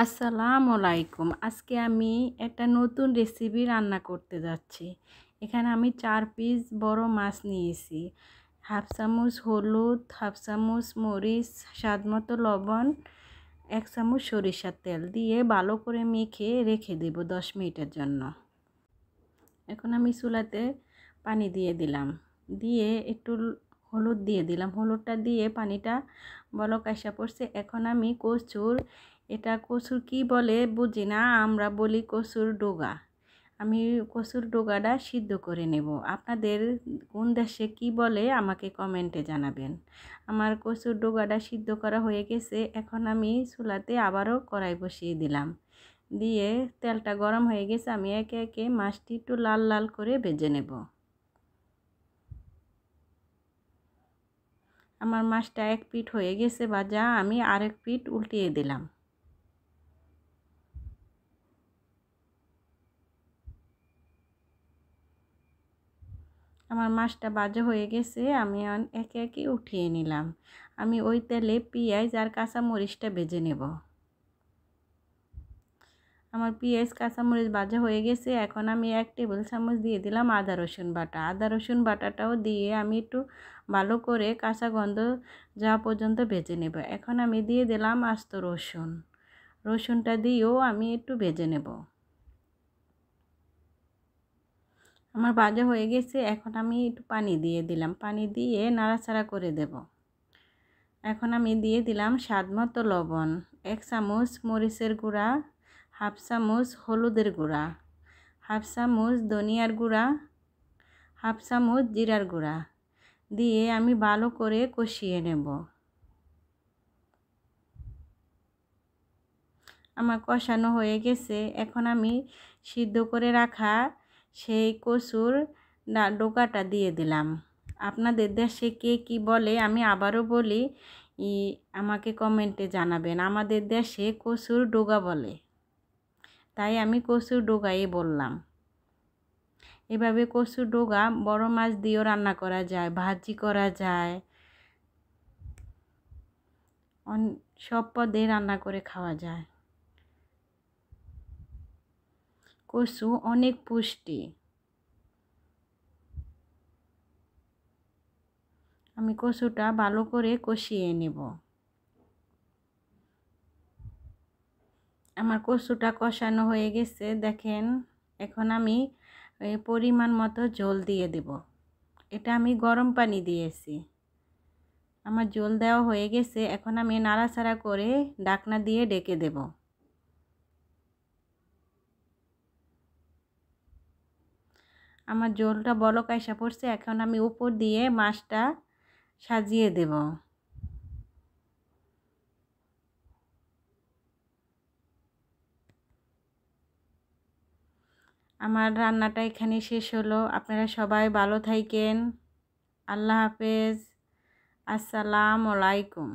আসসালামু আলাইকুম। আজকে আমি একটা নতুন রেসিপি রান্না করতে যাচ্ছি। এখানে আমি 4 পিস বড় মাছ নিয়েছি। হাফ চামচ হলুদ, হাফ চামচ মরিচ, স্বাদমতো লবণ, 1 চামচ সরিষার তেল দিয়ে ভালো করে মেখে রেখে দেব 10 মিনিটের জন্য। এখন আমি চুলাতে পানি দিয়ে দিলাম, দিয়ে একটু হলুদ দিয়ে দিলাম। হলুদটা দিয়ে পানিটা বলক আইসা পড়ছে। এখন আমি এটা কচুর কি বলে বুঝি না, আমরা বলি কচুর ডোগা। আমি কচুর ডোগাটা সিদ্ধ করে নেব। আপনাদের কোন দেশে কি বলে আমাকে কমেন্টে জানাবেন। আমার কচুর ডোগাটা সিদ্ধ করা হয়ে গেছে। এখন আমি চুলাতে আবারও কড়াই বসিয়ে দিলাম, দিয়ে তেলটা গরম হয়ে গেছে। আমি একে একে মাছটি একটু লাল লাল করে ভেজে নেব। আমার মাছটা এক পিঠ হয়ে গেছে ভাজা, আমি আরেক পিঠ উল্টিয়ে দিলাম। আমার মাছটা ভাজা হয়ে গেছে, আমি একে একে উঠিয়ে নিলাম। আমি ওই তেলে পেঁয়াজ আর কাঁচামরিচটা ভেজে নেব। আমার পেঁয়াজ কাঁচামরিচ ভাজা হয়ে গেছে। এখন আমি 1 টেবিল চামচ দিয়ে দিলাম আদা রসুন বাটা। আদা রসুন বাটাটাও দিয়ে আমি একটু ভালো করে কাঁচা গন্ধ যাওয়া পর্যন্ত ভেজে নেব। এখন আমি দিয়ে দিলাম আস্ত রসুন। রসুনটা দিয়েও আমি একটু ভেজে নেব। আমার ভাজা হয়ে গেছে। এখন আমি একটু পানি দিয়ে দিলাম, পানি দিয়ে নাড়াচাড়া করে দেব। এখন আমি দিয়ে দিলাম স্বাদমতো লবণ, 1 চামচ মরিচের গুঁড়া, হাফ চামচ হলুদের গুঁড়া, হাফ চামচ ধনিয়ার গুঁড়া, হাফ চামচ জিরার গুঁড়া দিয়ে আমি ভালো করে কষিয়ে নেব। আমার কষানো হয়ে গেছে। এখন আমি সিদ্ধ করে রাখা সেই কচুর ডোকাটা দিয়ে দিলাম। আপনাদের দেশে কে কি বলে আমি আবারও বলি, আমাকে কমেন্টে জানাবেন। আমাদের দেশে কচুর ডোগা বলে, তাই আমি কচুর ডোগাই বললাম। এভাবে কচুর ডোগা বড় মাছ দিয়েও রান্না করা যায়, ভাজি করা যায়, সব পদে রান্না করে খাওয়া যায়। কচু অনেক পুষ্টি। আমি কচুটা ভালো করে কষিয়ে নেব। আমার কচুটা কষানো হয়ে গেছে দেখেন। এখন আমি পরিমাণ মতো ঝোল দিয়ে দেব। এটা আমি গরম পানি দিয়েছি। আমার ঝোল দেওয়া হয়ে গেছে। এখন আমি নাড়াচাড়া করে ঢাকনা দিয়ে ঢেকে দেব। আমার ঝোলটা বলক আইসা পড়ছে। এখন আমি উপর দিয়ে মাছটা সাজিয়ে দেব। আমার রান্নাটা এখানে শেষ হলো। আপনারা সবাই ভালো থাকেন। আল্লাহ হাফেজ। আসসালামু আলাইকুম।